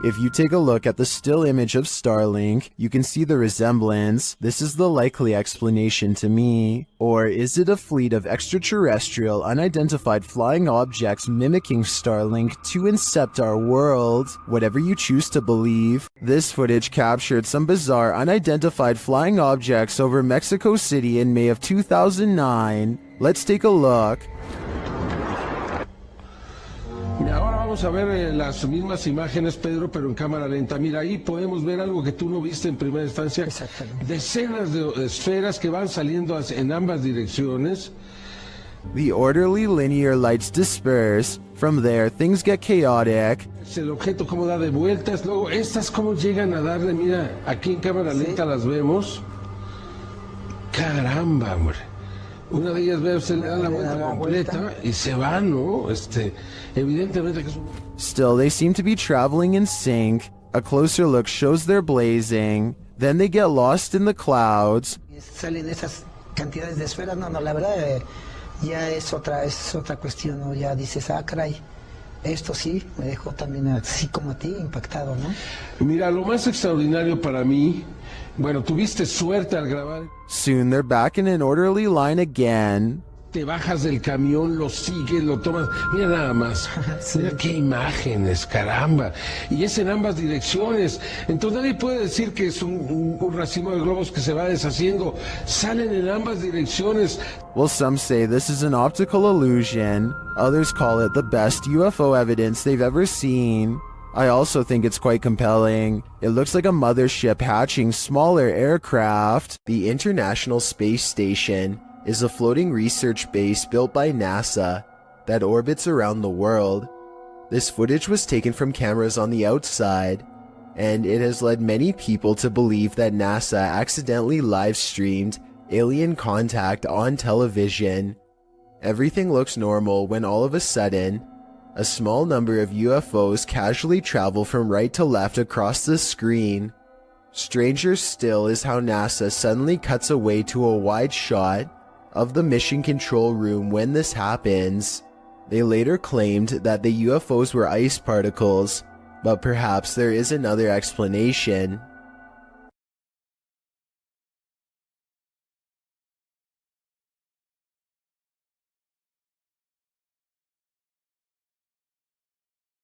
If you take a look at the still image of Starlink, you can see the resemblance. This is the likely explanation to me. Or is it a fleet of extraterrestrial, unidentified flying objects mimicking Starlink to incept our world? Whatever you choose to believe. This footage captured some bizarre unidentified flying objects over Mexico City in May of 2009. Let's take a look. Mira, ahora vamos a ver las mismas imágenes, Pedro, pero en cámara lenta. Mira, ahí podemos ver algo que tú no viste en primera instancia. Decenas de esferas que van saliendo en ambas direcciones. The orderly linear lights disperse. From there, things get chaotic. El objeto cómo da de vueltas. Luego, estas cómo llegan a darle, mira, aquí en cámara lenta las vemos. Caramba, hombre. Una de ellas, ve, se le da la vuelta completa y se va, ¿no? Evidentemente que es un... Still, they seem to be traveling in sync. A closer look shows they're blazing. Then they get lost in the clouds. Salen esas cantidades de esferas. No, la verdad ya es otra cuestión, ¿no? Ya dices, caray, esto sí me dejó también así como a ti impactado, ¿no? Mira, lo más extraordinario para mí, bueno, tuviste suerte al grabar. Soon they're back in an orderly line again. Te bajas del camión, lo sigues, lo tomas. Mira nada más. Mira qué imágenes, caramba. Y es en ambas direcciones. Entonces nadie puede decir que es un racimo de globos que se va deshaciendo. Salen en ambas direcciones. Well, some say this is an optical illusion. Others call it the best UFO evidence they've ever seen. I also think it's quite compelling. It looks like a mothership hatching smaller aircraft. The International Space Station is a floating research base built by NASA that orbits around the world. This footage was taken from cameras on the outside, and it has led many people to believe that NASA accidentally live-streamed alien contact on television. Everything looks normal when all of a sudden, a small number of UFOs casually travel from right to left across the screen. Stranger still is how NASA suddenly cuts away to a wide shot of the mission control room when this happens. They later claimed that the UFOs were ice particles, but perhaps there is another explanation.